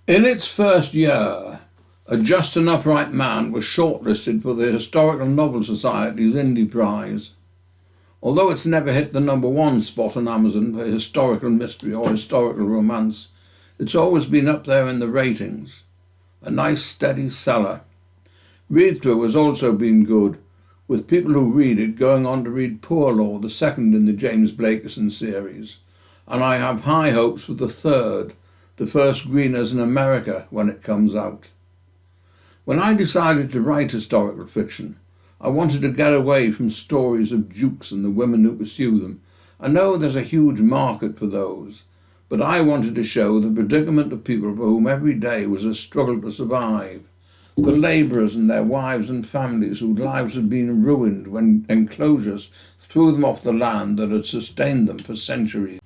In its first year, A Just and Upright Man was shortlisted for the Historical Novel Society's Indie Prize. Although it's never hit the #1 spot on Amazon for historical mystery or historical romance, it's always been up there in the ratings. A nice steady seller. Read-through has also been good, with people who read it going on to read Poor Law, the second in the James Blakiston series, and I have high hopes for the third, The First Greeners in America, when it comes out. When I decided to write historical fiction, I wanted to get away from stories of dukes and the women who pursue them. I know there's a huge market for those, but I wanted to show the predicament of people for whom every day was a struggle to survive. The labourers and their wives and families whose lives had been ruined when enclosures threw them off the land that had sustained them for centuries.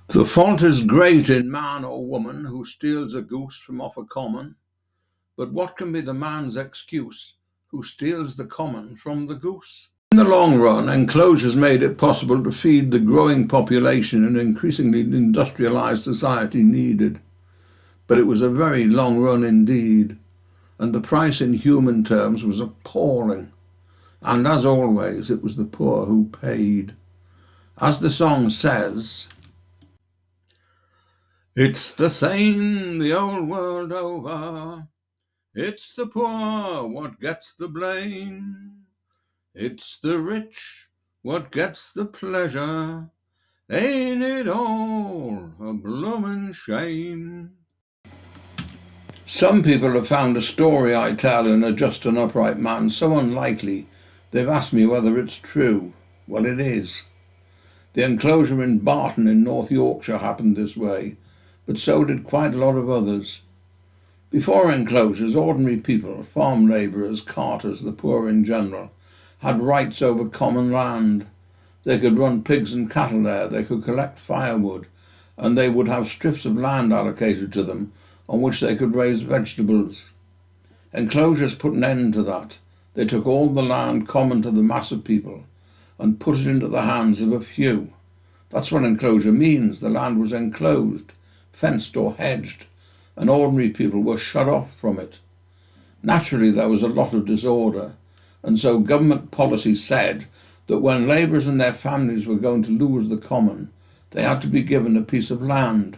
The fault is great in man or woman who steals a goose from off a common, but what can be the man's excuse who steals the common from the goose? In the long run, enclosures made it possible to feed the growing population an increasingly industrialised society needed. But it was a very long run indeed, and the price in human terms was appalling. And as always, it was the poor who paid. As the song says, "It's the same the old world over. It's the poor what gets the blame. It's the rich what gets the pleasure. Ain't it all a bloomin' shame?" Some people have found a story I tell in A Just and Upright Man so unlikely they've asked me whether it's true. Well, it is. The enclosure in Barton in North Yorkshire happened this way, but so did quite a lot of others. Before enclosures, ordinary people, farm labourers, carters, the poor in general, had rights over common land. They could run pigs and cattle there, they could collect firewood, and they would have strips of land allocated to them on which they could raise vegetables. Enclosures put an end to that. They took all the land common to the mass of people and put it into the hands of a few. That's what enclosure means. The land was enclosed, fenced or hedged, and ordinary people were shut off from it. Naturally, there was a lot of disorder, and so government policy said that when labourers and their families were going to lose the common, they had to be given a piece of land.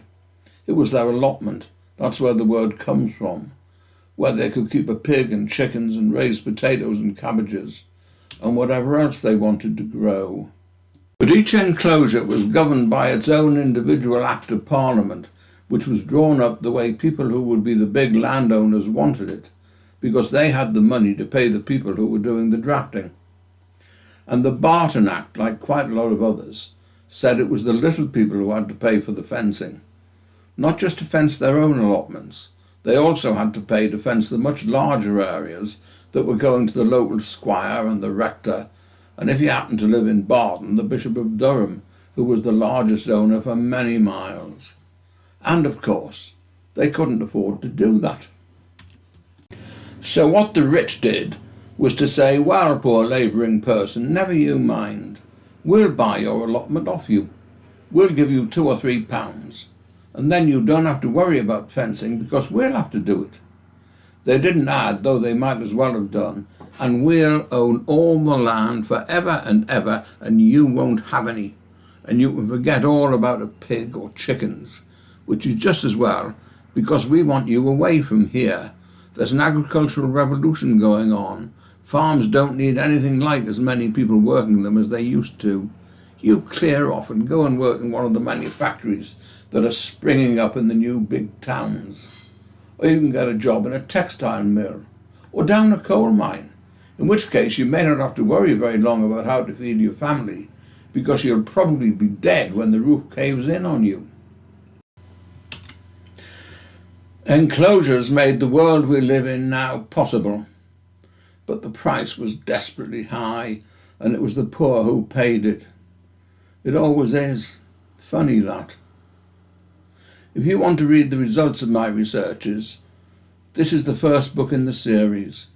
It was their allotment. That's where the word comes from, where they could keep a pig and chickens and raise potatoes and cabbages and whatever else they wanted to grow. But each enclosure was governed by its own individual Act of Parliament, which was drawn up the way people who would be the big landowners wanted it, because they had the money to pay the people who were doing the drafting. And the Barton Act, like quite a lot of others, said it was the little people who had to pay for the fencing. Not just to fence their own allotments, they also had to pay to fence the much larger areas that were going to the local squire and the rector, and if you happened to live in Barton, the Bishop of Durham, who was the largest owner for many miles. And of course, they couldn't afford to do that. So what the rich did was to say, "Well, poor labouring person, never you mind. We'll buy your allotment off you. We'll give you £2 or £3, and then you don't have to worry about fencing because we'll have to do it." They didn't add, though they might as well have done, "and we'll own all the land for ever and ever, and you won't have any. And you can forget all about a pig or chickens, which is just as well, because we want you away from here. There's an agricultural revolution going on. Farms don't need anything like as many people working them as they used to. You clear off and go and work in one of the manufactories that are springing up in the new big towns. Or you can get a job in a textile mill, or down a coal mine, in which case you may not have to worry very long about how to feed your family, because you'll probably be dead when the roof caves in on you." Enclosures made the world we live in now possible, but the price was desperately high, and it was the poor who paid it. It always is. Funny that. If you want to read the results of my researches, this is the first book in the series.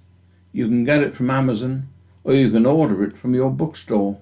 You can get it from Amazon, or you can order it from your bookstore.